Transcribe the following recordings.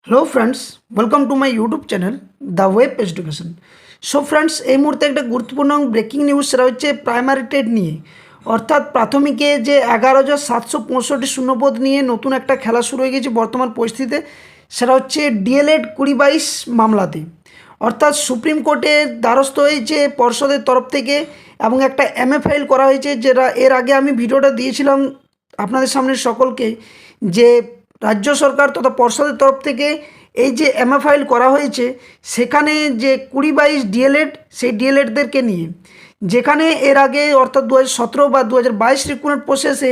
Hello friends, welcome to my YouTube channel the web education. So friends, এই মুহূর্তে একটা গুরুত্বপূর্ণ ব্রেকিং নিউজ সেটা হচ্ছে প্রাইমারি টেট নিয়ে, অর্থাৎ প্রাথমিকে যে 11,765 শূন্যপদ নিয়ে নতুন একটা খেলা শুরু হয়ে গেছে বর্তমান পরিস্থিতিতে। সেটা হচ্ছে ডিএলএড 2022 মামলাতে, অর্থাৎ সুপ্রিম কোর্টের দ্বারস্থ হয়েছে পর্ষদের তরফ থেকে এবং একটা এমএ ফাইল করা হয়েছে, যেটা এর আগে আমি ভিডিওটা দিয়েছিলাম আপনাদের সামনে সকলকে, যে রাজ্য সরকার তথা পর্ষদের তরফ থেকে এই যে এমএ ফাইল করা হয়েছে সেখানে যে 2022 ডিএলএড, সেই ডিএলএডদেরকে নিয়ে, যেখানে এর আগে অর্থাৎ 2017 বা 2022 রিক্রুটমেন্ট প্রসেসে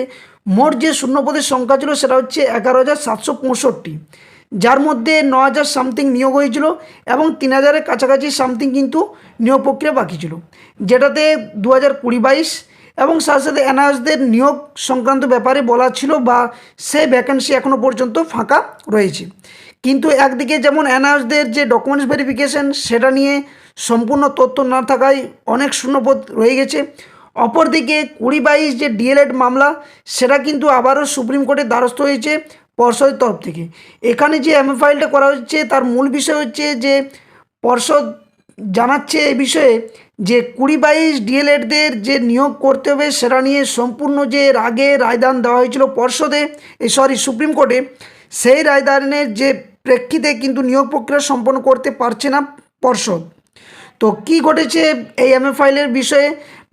মোট যে শূন্যপদের সংখ্যা ছিল সেটা হচ্ছে 11,765, যার মধ্যে 9,000 সামথিং নিয়োগ হয়েছিল এবং 3,000-এর কাছাকাছি সামথিং কিন্তু নিয়োগ প্রক্রিয়া বাকি ছিল, যেটাতে 2020-22 এবং সাথে সাথে এনআরএসদের নিয়োগ সংক্রান্ত ব্যাপারে বলা ছিল বা সে ভ্যাকেন্সি এখনও পর্যন্ত ফাঁকা রয়েছে। কিন্তু একদিকে যেমন এনআরএসদের যে ডকুমেন্টস ভেরিফিকেশন সেটা নিয়ে সম্পূর্ণ তথ্য না থাকায় অনেক শূন্যপদ রয়ে গেছে, অপরদিকে 2022 যে ডিএলএড মামলা সেটা কিন্তু আবারও সুপ্রিম কোর্টের দ্বারস্থ হয়েছে পর্ষদের তরফ থেকে। এখানে যে এমএ ফাইলটা করা হচ্ছে তার মূল বিষয় হচ্ছে যে পর্ষদ জানাচ্ছে এই বিষয়ে যে 2022 ডিএলএডদের যে নিয়োগ করতে হবে সেটা নিয়ে সম্পূর্ণ যে এর আগে রায়দান দেওয়া হয়েছিল পর্ষদে, সুপ্রিম কোর্টে, সেই রায়দানের যে প্রেক্ষিতে কিন্তু নিয়োগ প্রক্রিয়া সম্পন্ন করতে পারছে না পর্ষদ। তো কি ঘটেছে এই এমএ ফাইলের বিষয়ে,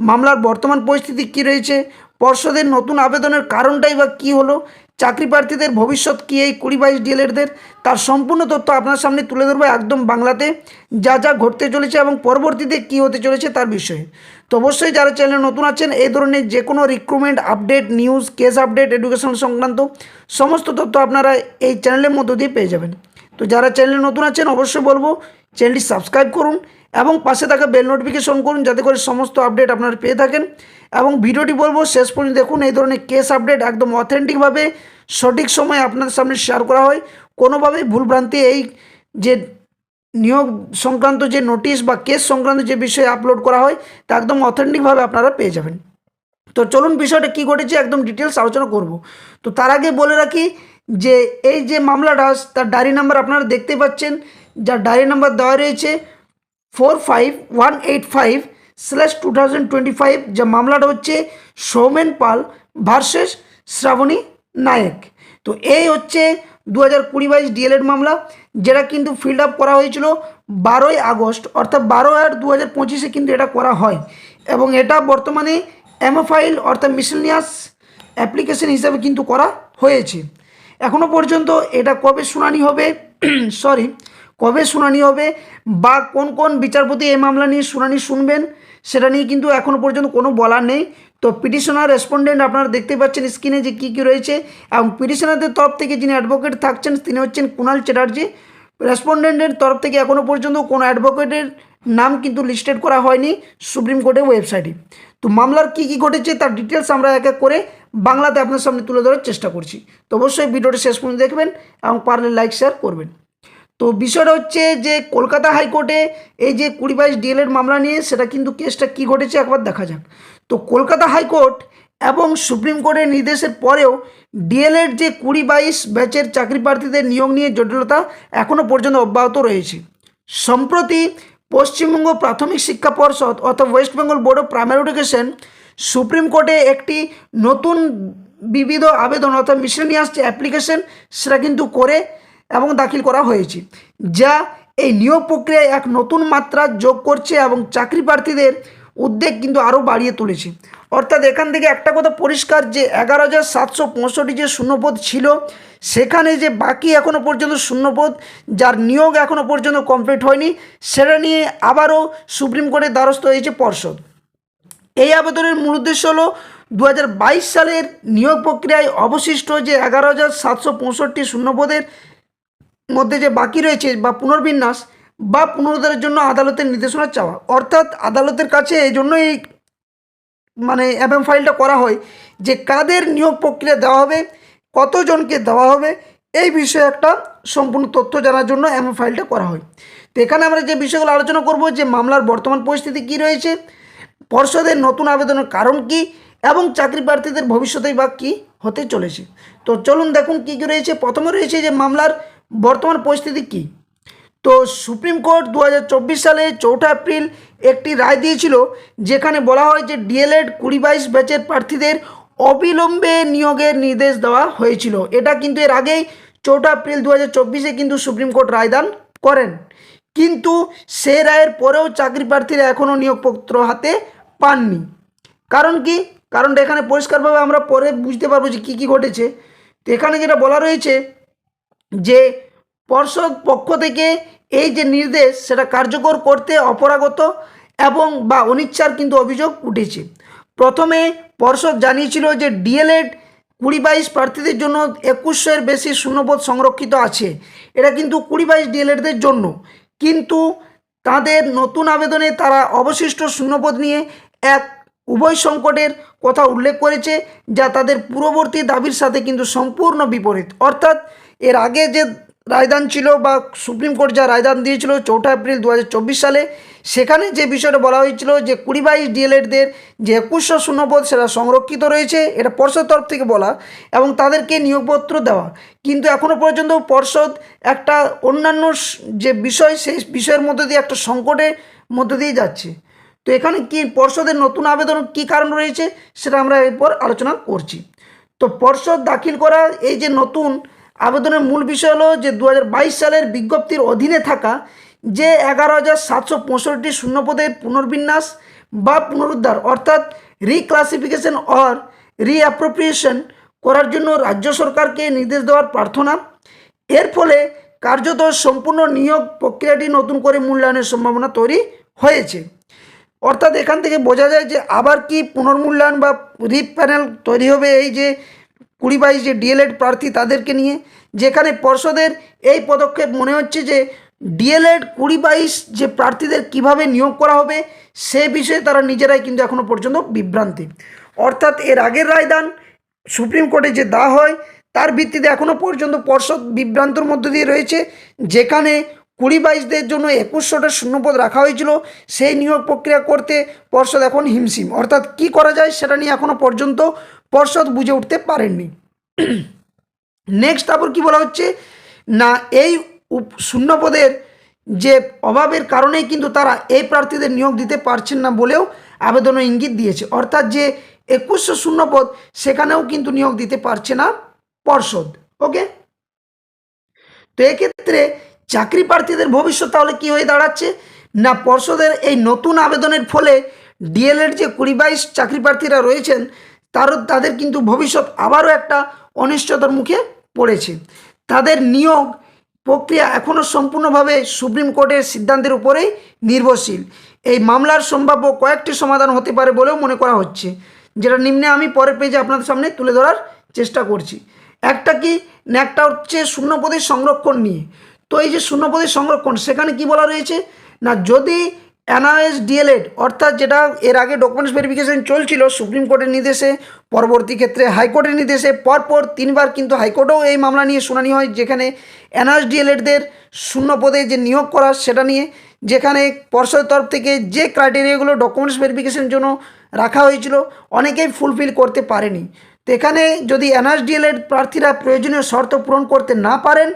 মামলার বর্তমান পরিস্থিতি কি রয়েছে, পর্ষদের নতুন আবেদনের কারণটাই বা কী হলো, চাকরি প্রার্থীদের ভবিষ্যৎ কী এই 2022 ডিএলএডদের, তার সম্পূর্ণ তথ্য আপনার সামনে তুলে ধরবো একদম বাংলাতে, যা যা ঘটতে চলেছে এবং পরবর্তীতে কী হতে চলেছে তার বিষয়ে। তো অবশ্যই যারা চ্যানেলে নতুন আছেন এই ধরনের যে কোনো recruitment update, news, case update, education সংক্রান্ত সমস্ত তথ্য আপনারা এই চ্যানেলের মধ্য দিয়ে পেয়ে যাবেন। তো যারা চ্যানেলে নতুন আছেন অবশ্যই বলবো চ্যানেলটি সাবস্ক্রাইব করুন এবং পাশে থাকা বেল নোটিফিকেশন করুন, যাতে করে সমস্ত আপডেট আপনারা পেয়ে থাকেন। এবং ভিডিওটি বলবো শেষ পর্যন্ত দেখুন, এই ধরনের কেস আপডেট একদম অথেন্টিকভাবে সঠিক সময়ে আপনাদের সামনে শেয়ার করা হয়, কোনোভাবেই ভুলভ্রান্তি এই যে নিয়োগ সংক্রান্ত যে নোটিশ বা কেস সংক্রান্ত যে বিষয়ে আপলোড করা হয় তা একদম অথেন্টিকভাবে আপনারা পেয়ে যাবেন। তো চলুন বিষয়টা কী ঘটেছে একদম ডিটেলস আলোচনা করব। তো তার আগে বলে রাখি যে এই যে মামলাটা তার ডায়েরি নাম্বার আপনারা দেখতে পাচ্ছেন, যার ডায়েরি নাম্বার দেওয়া রয়েছে 45185/2025, যা মামলাটা হচ্ছে সৌমেন পাল ভার্সেস শ্রাবণী নায়েক। তো এই হচ্ছে 2020-22 ডিএলএড মামলা, যেটা কিন্তু ফিল্ড আপ করা হয়েছিল 12ই আগস্ট, অর্থাৎ 12/8/2025 কিন্তু এটা করা হয় এবং এটা বর্তমানে এমএ ফাইল অর্থাৎ মিসেলিনিয়াস অ্যাপ্লিকেশন হিসাবে কিন্তু করা হয়েছে। এখনও পর্যন্ত এটা কবে শুনানি হবে কবে শুনানি হবে বা কোন কোন বিচারপতি এই মামলা নিয়ে শুনানি শুনবেন সেটা নিয়ে কিন্তু এখনও পর্যন্ত কোনো বলার নেই। তো পিটিশনার রেসপন্ডেন্ট আপনারা দেখতে পাচ্ছেন স্ক্রিনে যে কী কী রয়েছে, এবং পিটিশনারদের তরফ থেকে যিনি অ্যাডভোকেট থাকছেন তিনি হচ্ছেন কুণাল চ্যাটার্জি। রেসপন্ডেন্টের তরফ থেকে এখনও পর্যন্ত কোনো অ্যাডভোকেটের নাম কিন্তু লিস্টেড করা হয়নি সুপ্রিম কোর্টের ওয়েবসাইটে। তো মামলার কী কী ঘটেছে তার ডিটেলস আমরা এক এক করে বাংলাতে আপনার সামনে তুলে ধরার চেষ্টা করছি। তো অবশ্যই ভিডিওটি শেষ পর্যন্ত দেখবেন এবং পারলে লাইক শেয়ার করবেন। তো বিষয়টা হচ্ছে যে কলকাতা হাইকোর্টে এই যে 2022 ডিএলএড মামলা নিয়ে সেটা কিন্তু কেসটা কী ঘটেছে একবার দেখা যাক। তো কলকাতা হাইকোর্ট এবং সুপ্রিম কোর্টের নির্দেশের পরেও ডিএলএড যে 2022 ব্যাচের চাকরি প্রার্থীদের নিয়োগ নিয়ে জটিলতা এখনও পর্যন্ত অব্যাহত রয়েছে। সম্প্রতি পশ্চিমবঙ্গ প্রাথমিক শিক্ষা পর্ষদ অর্থাৎ West Bengal board of primary education supreme কোর্টে একটি নতুন বিবিধ আবেদন অর্থাৎ মিসেলিনিয়াস যে অ্যাপ্লিকেশন সেটা কিন্তু করে এবং দাখিল করা হয়েছে, যা এই নিয়োগ প্রক্রিয়ায় এক নতুন মাত্রা যোগ করছে এবং চাকরি প্রার্থীদের উদ্বেগ কিন্তু আরও বাড়িয়ে তুলেছে। অর্থাৎ এখান থেকে একটা কথা পরিষ্কার যে 11,765 যে শূন্যপদ ছিল সেখানে যে বাকি এখনও পর্যন্ত শূন্যপদ যার নিয়োগ এখনও পর্যন্ত কমপ্লিট হয়নি, সেটা নিয়ে আবারও সুপ্রিম কোর্টের দ্বারস্থ হয়েছে পর্ষদ। এই আবেদনের মূল উদ্দেশ্য হলো 2022 সালের নিয়োগ প্রক্রিয়ায় অবশিষ্ট যে 11,765 শূন্যপদের মধ্যে যে বাকি রয়েছে বা পুনর্বিন্যাস বা পুনরুদ্ধারের জন্য আদালতের নির্দেশনা চাওয়া। অর্থাৎ আদালতের কাছে এই জন্যই এমএম ফাইলটা করা হয় যে কাদের নিয়োগ প্রক্রিয়া দেওয়া হবে, কতজনকে দেওয়া হবে, এই বিষয়ে একটা সম্পূর্ণ তথ্য জানার জন্য এমএম ফাইলটা করা হয়। তো এখানে আমরা যে বিষয়গুলো আলোচনা করব যে মামলার বর্তমান পরিস্থিতি কী রয়েছে, পর্ষদের নতুন আবেদনের কারণ কী এবং চাকরি প্রার্থীদের ভবিষ্যতেই বা কী হতে চলেছে। তো চলুন দেখুন কী কী রয়েছে। প্রথমে রয়েছে যে মামলার বর্তমান পরিস্থিতি কী? তো সুপ্রিম কোর্ট 2024 সালে 4 এপ্রিল একটি রায় দিয়েছিল, যেখানে বলা হয় যে ডিএলএড 2022 ব্যাচের প্রার্থীদের অবিলম্বে নিয়োগের নির্দেশ দেওয়া হয়েছিল। এটা কিন্তু এর আগেই 4 এপ্রিল 2024 কিন্তু সুপ্রিম কোর্ট রায়দান করেন, কিন্তু সে রায়ের পরেও চাকরি প্রার্থীরা এখনও নিয়োগপত্র হাতে পাননি। কারণ কি? কারণটা এখানে পরিষ্কারভাবে আমরা পরে বুঝতে পারবো যে কী কী ঘটেছে। তো এখানে যেটা বলা রয়েছে যে পর্ষদ পক্ষ থেকে এই যে নির্দেশ সেটা কার্যকর করতে অপরাগত এবং বা অনিচ্ছার কিন্তু অভিযোগ উঠেছে। প্রথমে পর্ষদ জানিয়েছিল যে ডিএলএড 2022 প্রার্থীদের জন্য 2100-এর বেশি শূন্যপদ সংরক্ষিত আছে, এটা কিন্তু 2022 ডিএলএডদের জন্য। কিন্তু তাদের নতুন আবেদনে তারা অবশিষ্ট শূন্যপদ নিয়ে এক উভয় সংকটের কথা উল্লেখ করেছে, যা তাদের পূর্ববর্তী দাবির সাথে কিন্তু সম্পূর্ণ বিপরীত। অর্থাৎ এর আগে যে রায়দান ছিল বা সুপ্রিম কোর্ট যা রায়দান দিয়েছিল 4 এপ্রিল 2024 সালে, সেখানে যে বিষয়টা বলা হয়েছিল যে 2022 ডিএলএডদের যে 2100 শূন্যপদ সেটা সংরক্ষিত রয়েছে, এটা পর্ষদ তরফ থেকে বলা, এবং তাদেরকে নিয়োগপত্র দেওয়া। কিন্তু এখনও পর্যন্ত পর্ষদ একটা অন্যান্য যে বিষয় সেই বিষয়ের মধ্যে দিয়ে একটা সংকটের মধ্যে দিয়ে যাচ্ছে। তো এখানে কি পর্ষদের নতুন আবেদন কী কারণ রয়েছে সেটা আমরা এরপর আলোচনা করছি। তো পর্ষদ দাখিল করা এই যে নতুন আবেদনের মূল বিষয় হলো যে 2022 সালের বিজ্ঞপ্তির অধীনে থাকা যে 11,765 শূন্যপদের পুনর্বিন্যাস বা পুনরুদ্ধার অর্থাৎ রিক্লাসিফিকেশন অর রিঅ্যাপ্রোপ্রিয়েশন করার জন্য রাজ্য সরকারকে নির্দেশ দেওয়ার প্রার্থনা। এর ফলে কার্যত সম্পূর্ণ নিয়োগ প্রক্রিয়াটি নতুন করে মূল্যায়নের সম্ভাবনা তৈরি হয়েছে। অর্থাৎ এখান থেকে বোঝা যায় যে আবার কি পুনর্মূল্যায়ন বা রিপ প্যানেল তৈরি হবে এই যে 2022 যে ডিএলএড প্রার্থী তাদেরকে নিয়ে, যেখানে পর্ষদের এই পদক্ষেপ মনে হচ্ছে যে ডিএলএড 2022 যে প্রার্থীদের কিভাবে নিয়োগ করা হবে সে বিষয়ে তারা নিজেরাই কিন্তু এখনও পর্যন্ত বিভ্রান্তি। অর্থাৎ এর আগের রায়দান সুপ্রিম কোর্টে যে দেওয়া হয় তার ভিত্তিতে এখনও পর্যন্ত পর্ষদ বিভ্রান্তর মধ্য দিয়ে রয়েছে, যেখানে 2022-দের জন্য 2100টা শূন্যপদ রাখা হয়েছিল, সেই নিয়োগ প্রক্রিয়া করতে পর্ষদ এখন হিমশিম। অর্থাৎ কি করা যায় সেটা নিয়ে এখনও পর্যন্ত পর্ষদ বুঝে উঠতে পারেননি। নেক্সট তারপর কি বলা হচ্ছে না, এই শূন্যপদের যে অভাবের কারণেই কিন্তু তারা এই প্রার্থীদের নিয়োগ দিতে পারছেন না বলেও আবেদনে ইঙ্গিত দিয়েছে। অর্থাৎ যে 2100 শূন্যপদ সেখানেও কিন্তু নিয়োগ দিতে পারছে না পর্ষদ। ওকে, তো এক্ষেত্রে চাকরি প্রার্থীদের ভবিষ্যৎ তাহলে কী হয়ে দাঁড়াচ্ছে না, পর্ষদের এই নতুন আবেদনের ফলে ডিএলএড যে 2022 চাকরি প্রার্থীরা রয়েছেন তাদের কিন্তু ভবিষ্যৎ আবারও একটা অনিশ্চয়তার মুখে পড়েছে। তাদের নিয়োগ প্রক্রিয়া এখনও সম্পূর্ণভাবে সুপ্রিম কোর্টের সিদ্ধান্তের উপরেই নির্ভরশীল। এই মামলার সম্ভাব্য কয়েকটি সমাধান হতে পারে বলেও মনে করা হচ্ছে, যেটা নিম্নে আমি পরের পেজে আপনাদের সামনে তুলে ধরার চেষ্টা করছি। একটা হচ্ছে শূন্যপদের সংরক্ষণ নিয়ে। তো এই যে শূন্যপদের সংরক্ষণ সেখানে কি বলা রয়েছে না, যদি এনআরএস ডিএলএড অর্থাৎ যেটা এর আগে ডকুমেন্টস ভেরিফিকেশন চলছিল সুপ্রিম কোর্টের নির্দেশে, পরবর্তী ক্ষেত্রে হাইকোর্টের নির্দেশে, পরপর 3বার কিন্তু হাইকোর্টেও এই মামলা নিয়ে শুনানি হয়, যেখানে এনআরএস ডিএলএডদের শূন্যপদে যে নিয়োগ করা সেটা নিয়ে, যেখানে পর্ষদের তরফ থেকে যে ক্রাইটেরিয়াগুলো ডকুমেন্টস ভেরিফিকেশনের জন্য রাখা হয়েছিল অনেকেই ফুলফিল করতে পারেনি। তো এখানে যদি এনআরএস ডিএলএড প্রার্থীরা প্রয়োজনীয় শর্ত পূরণ করতে না পারেন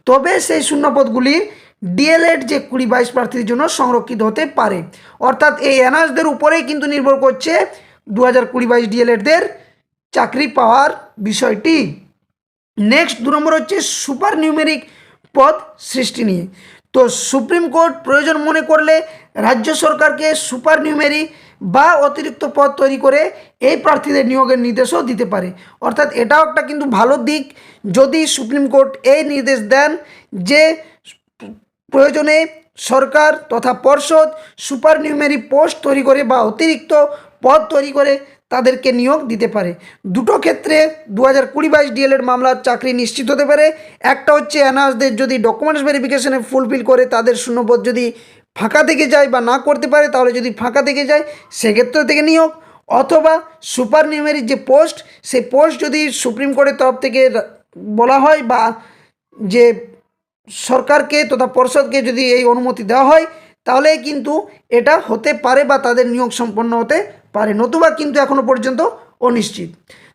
তবে সেই শূন্যপদগুলি ডিএলএড যে 2022 প্রার্থীদের জন্য সংরক্ষিত হতে পারে। অর্থাৎ এই এনআরএসদের উপরেই কিন্তু নির্ভর করছে 2022 ডিএলএডদের চাকরি পাওয়ার বিষয়টি। নেক্সট 2 নম্বর হচ্ছে সুপার নিউমেরিক পদ সৃষ্টি নিয়ে। তো সুপ্রিম কোর্ট প্রয়োজন মনে করলে রাজ্য সরকারকে সুপার নিউমেরি বা অতিরিক্ত পদ তৈরি করে এই প্রার্থীদের নিয়োগের নির্দেশও দিতে পারে। অর্থাৎ এটাও একটা কিন্তু ভালো দিক যদি সুপ্রিম কোর্ট এই নির্দেশ দেন যে প্রয়োজনে সরকার তথা পর্ষদ সুপার নিউমেরি পোস্ট তৈরি করে বা অতিরিক্ত পদ তৈরি করে তাদেরকে নিয়োগ দিতে পারে। দুটো ক্ষেত্রে 2022 ডিএলএড মামলার চাকরি নিশ্চিত হতে পারে। একটা হচ্ছে এনআরএসদের যদি ডকুমেন্টস ভেরিফিকেশনে ফুলফিল করে তাদের শূন্যপদ যদি ফাঁকা থেকে যায় বা না করতে পারে, তাহলে যদি ফাঁকা থেকে যায় সেক্ষেত্রে থেকে নিয়োগ, অথবা সুপার নিউমেরি যে পোস্ট সেই পোস্ট যদি সুপ্রিম কোর্টের তরফ থেকে বলা হয় বা যে সরকারকে তথা পর্ষদকে যদি এই অনুমতি দেওয়া হয় তাহলে কিন্তু এটা হতে পারে বা তাদের নিয়োগ সম্পন্ন হতে পারে, নতুবা কিন্তু এখনও পর্যন্ত অনিশ্চিত।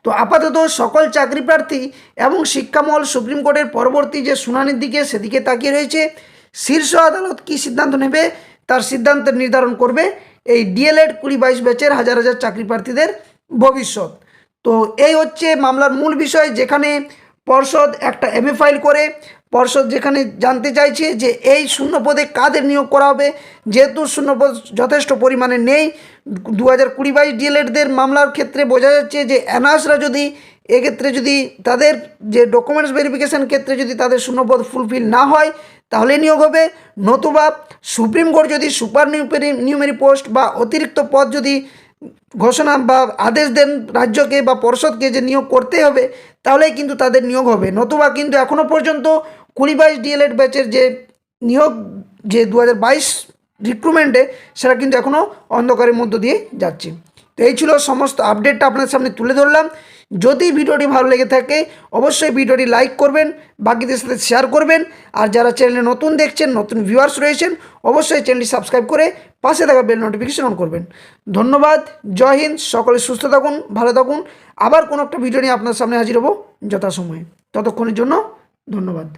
তো তো আপাতত সকল চাকরি প্রার্থী এবং শিক্ষামহল সুপ্রিম কোর্টের পরবর্তী যে শুনানির দিকে সেদিকে তাকিয়ে রয়েছে। শীর্ষ আদালত কী সিদ্ধান্ত নেবে তার সিদ্ধান্তের নির্ধারণ করবে এই ডিএলএড 2022 ব্যাচের হাজার হাজার চাকরি প্রার্থীদের ভবিষ্যৎ। তো এই হচ্ছে মামলার মূল বিষয়, যেখানে পর্ষদ একটা এমএ ফাইল করে পর্ষদ যেখানে জানতে চাইছে যে এই শূন্যপদে কাদের নিয়োগ করা হবে। যেহেতু শূন্যপদ যথেষ্ট পরিমাণে নেই, 2020-22 ডিএলএডদের মামলার ক্ষেত্রে বোঝা যাচ্ছে যে অ্যানার্সরা যদি এক্ষেত্রে যদি তাদের যে ডকুমেন্টস ভেরিফিকেশান ক্ষেত্রে যদি তাদের শূন্যপদ ফুলফিল না হয় তাহলে নিয়োগ হবে, নতুবা সুপ্রিম কোর্ট যদি সুপার নিউমেরি পোস্ট বা অতিরিক্ত পদ যদি ঘোষণা বা আদেশ দেন রাজ্যকে বা পর্ষদকে যে নিয়োগ করতে হবে তাহলেই কিন্তু তাদের নিয়োগ হবে, নতুবা কিন্তু এখনও পর্যন্ত 2022 ডিএলএড ব্যাচের যে নিয়োগ যে 2022 রিক্রুটমেন্টে সেটা কিন্তু এখনও অন্ধকারের মধ্য দিয়ে যাচ্ছে। তো এই ছিল সমস্ত আপডেটটা আপনাদের সামনে তুলে ধরলাম। যদি ভিডিওটি ভালো লেগে থাকে অবশ্যই ভিডিওটি লাইক করবেন, বাকিদের সাথে শেয়ার করবেন, আর যারা চ্যানেলে নতুন দেখছেন, নতুন ভিউয়ার্স রয়েছেন, অবশ্যই চ্যানেলটি সাবস্ক্রাইব করে পাশে থাকা বেল নোটিফিকেশন অন করবেন। ধন্যবাদ, জয় হিন্দ, সকলে সুস্থ থাকুন, ভালো থাকুন। আবার কোনো একটা ভিডিও নিয়ে আপনার সামনে হাজির হব যথাসময়ে। ততক্ষণের জন্য ধন্যবাদ।